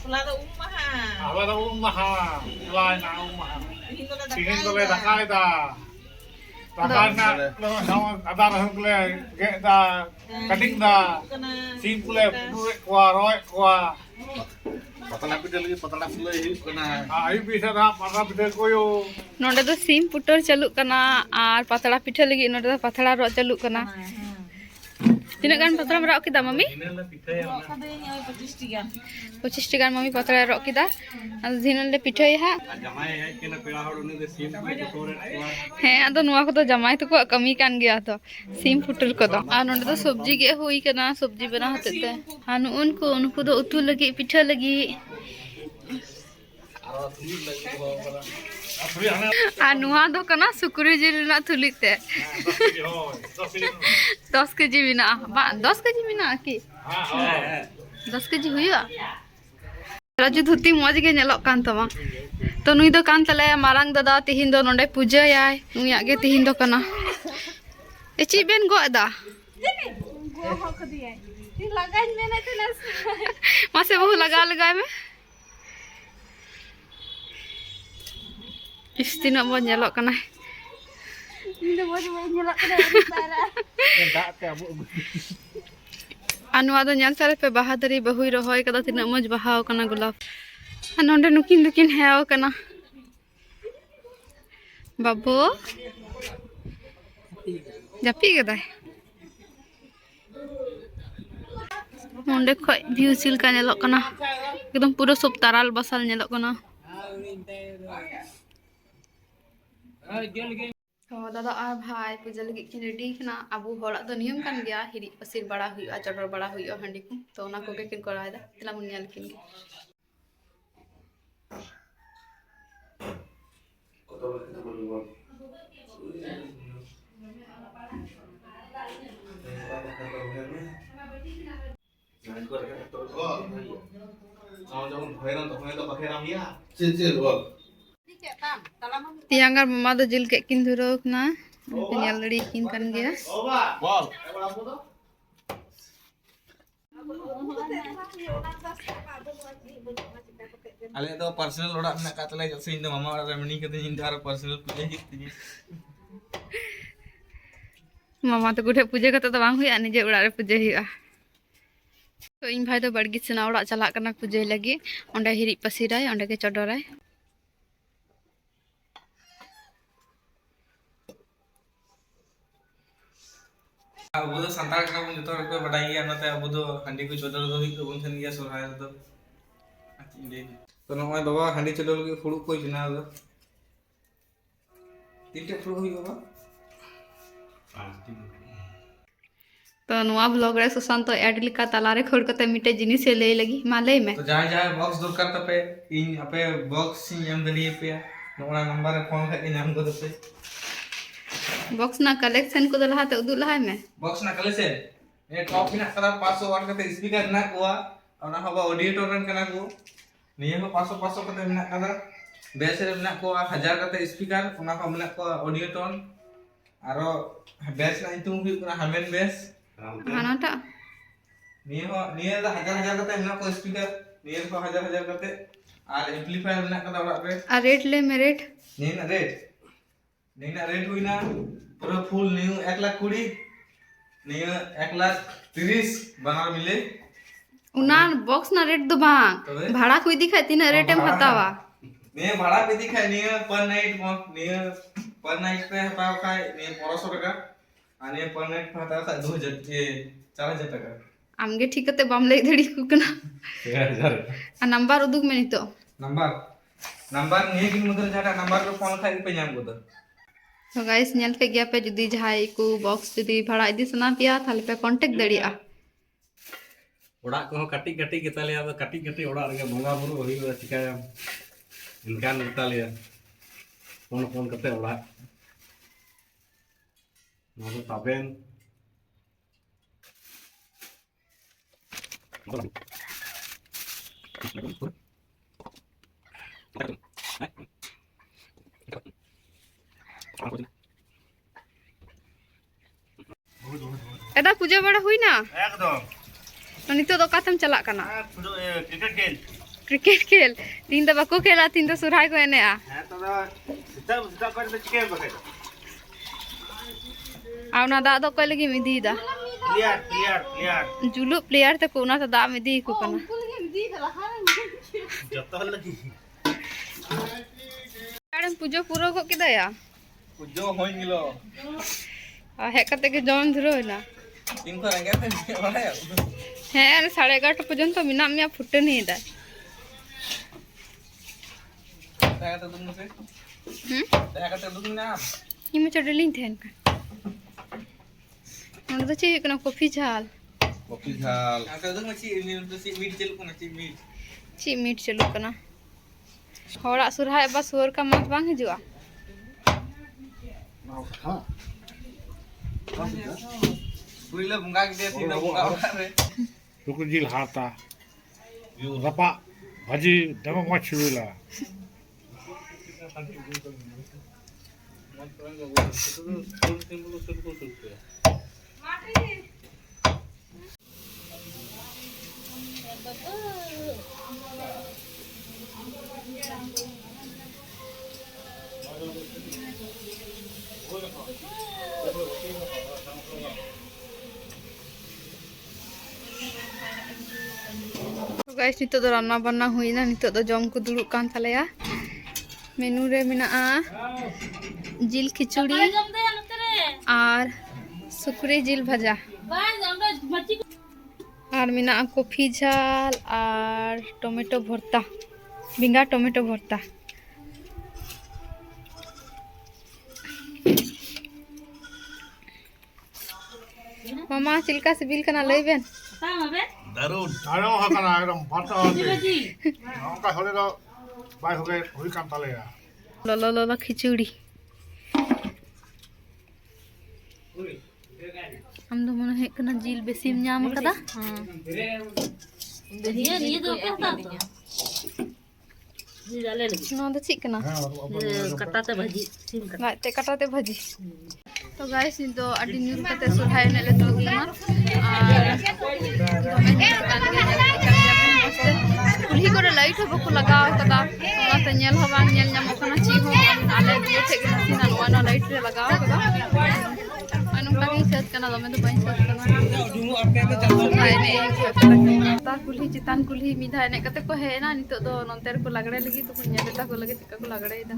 Pula do umaha. Ada umaha, lain na umaha. Tingin ko le dakay da. Dakay na, ada rahul le ge da, cutting da. Sim ko le kuah roy kuah. Patala pidel lagi patala pula hidup kena. Ayu bisa da patla pidel koyo. नोंडे दो सीम putter चालू कना और पतड़ा पिठा लगी नोंडे दो पतड़ा रो चालू कना तीना गान पतड़ा रो किदा मम्मी Kada ini ay 25 tiga. 25 टी गान मम्मी पतड़ा रो किदा और दिनन ले पिठा हा Jamai hai kena pela hor une de sim putore हे आदो नुआ को तो जमाई तो को कमी कान गया तो सीम पुटर को तो आ नोंडे दो सब्जी गे होई कना सब्जी बना होते ते हानु उनको दो उतु लगी पिठा लगी आ नुआ दो कना सुकुरी जिल ना थुलिते 10 केजी बिना बा 10 केजी बिना की 10 केजी हुआ राजू धुती मौज गे नेलो कान तमा तो नुई दो कान तले मारांग दादा तिहिन दो नोंडे पूजा याय नुया गे तिहिन दो कना एची बेन गो दा Gua hok dia. Ini lagan nena tenas. मासे बहु लगा में इस दिन अब नेलो कना Ini dah boleh nyelak kena para. अनुआ दो नेल सारे पे बहादुरी बहुई रहोय कदा तिना मज बहाव कना गुलाब नोंडे नुकिन दुकिन हेव कना बाबू जापी गदा नोंडे खय व्यू चिल का नेलो कना एकदम पूरा सब ताराल बसाल नेलो कना तो दादा और भाई पूजा लगी की रेडी कना अबू होड़ा तो नियम कान गया हिरी पसीर बड़ा हुआ चटर बड़ा हुआ हंडी को तो ना को के किन कराय दा तिला मुनिया लेकिन Cil bol. तियांगर मम्मा तो जिल के किन धुरो ना पिनियल लड़ी किन कान गया Bol. Ale itu personal orang nak kata lagi jadi Indo mama orang meni kata Indo orang personal punya gitu. मामा तो गुठे पूजा करते तो बांग हुआ निजे उड़ा रे पूजा हुआ तो इन भाई तो बड़गी सेना उड़ा चला करना पूजा लगी ओंडे हिरी पसीराय ओंडे के चडोराय Abu tu santai kan pun juta orang badai ya nanti abu tu handi ku codol tu itu pun sen dia surah itu. Ini. तो नॉय बाबा हंडी चलो लगे फुड़ू कोई बिना दो तीनटे फुड़ू हुई बाबा तो नुआ ब्लॉग रे सुशांत तो एड लिखा तालारे खोड़ कते मिटे जिनिस ले लगी माले में तो जहां जहां बॉक्स दरकार तपे इन अपे बॉक्स एम दली पे नोना नंबर फोन खाके नाम को दपे बॉक्स ना कलेक्शन को दलहा ते उदु लहा में बॉक्स ना कलेक्शन ए टॉप ना कदा 500 वाट कते स्पीकर ना कोआ और ना होबा ऑडियो टोरन कना को निये को 500 कते ना कदा बेस रे ना को 1000 कते स्पीकर ओना को ना को ऑडियो टोन आरो बेस ना इतुम हुई कना हमेन बेस हानाटा निये दा 1000 कते ना को स्पीकर निये को 1000 कते और एम्पलीफायर ना कदा ओरा पे आ रेट ले में रेट नहीं ना रेट हुई ना पूरा फुल न्यू 1,20,000 न्यू 1,30,000 बनार मिले उना बॉक्स ना रेट दो बांग भाड़ा कोई दिखाई तीना रेट में हतावा नहीं भाड़ा पे दिखाई नहीं पर नाइट पे हटाओ का नहीं 1200 टका और नहीं पर नाइट पे हटाओ का 4,000 टका आमगे ठीक कते बम ले धड़ी को कना 6,000 आ नंबर उदुक में नितो नंबर नहीं कि मतलब जाटा नंबर पे फोन खाई पे नाम को तो गाइस नेल पे गया पे जुदी जहाई को बॉक्स जुदी भाड़ा इदी सना पिया थाले पे कांटेक्ट दड़िया ओड़ा को कटी केतालिया तो कटी ओड़ा रे बंगा बुरु होई चिकाया इनकान केतालिया फोन कते ओड़ा नोदो ताबेन एदा पूजा बड़ा हुई ना एकदम तो नितो तो कातम चला कना क्रिकेट खेल क्रिकेट खेल तीन तो बाको खेला तीन तो सुरहाय को एने आ हां तो सीता पर तो चिके बखे आउना दा दो कोई लगी मिदी दा प्लेयर जुलु प्लेयर ते कोना तो दा मिदी को कना जतो लगी कारण पूजो पूरा को किदया पूजो होई गिलो हे कते के जम धरो ना तीन को रंगे ते बड़ा हे 11:30 पर्यंत मिना मिया फुटे नहीं दा देखा तो तुम से देखा तो तुम ना इमे चडलिन थेन का नोंद तो ची कना कॉफी झाल आता तो मची तो सी मीट चल को ना ची मीट चलू कना होड़ा सुरहाय बस होर का मत बांग हिजुआ हां पुरीला बुंगा के थी ना बुंगा रे रुको जिल हाता यो रपा भाजी दम मछुला गाइस नितो दो रान्ना बन्ना हुईना नितो दो जम को दुड़ुब कान थालेया मेनू रे मिना जिल खिचड़ी और सुकरी जिल भजा और मिना कॉफी झाल और टमेटो भरता बिंगा टमेटो भरता मामा चिलका सिबिल कना लइबेन दारुण हकना एकदम फाटा होती नौका होले तो बाय हो गए हुई काम तालेया लो लो लो लो खिचड़ी हम दो मन है कना जिल बेसीम ᱧᱟᱢ कदा हां ये दो कहता जी डाले नो दो चिक कना कटाते भाजी सिम कटाते कटाते भाजी तो गाइस इन तो अडी न्यूर कते सुहाय ने ले तोगीना और कुल्ही करे लाइट हो बको लगाव कदा ओना त नेल हो बांग नेल ᱧᱟᱢᱚᱜ ᱠᱟᱱᱟ ची हो आले दिए थे कि नसीना नवा लाइट रे लगाव कदा अनु कागी सेट कना दमे तो बाई सेट कना हाय ने ता कुल्ही चितान कुल्ही मिधा ने कते को है ना नितो दो नंतर को लागड़े लगी तो नेलता को लगे चिका को लागड़े दा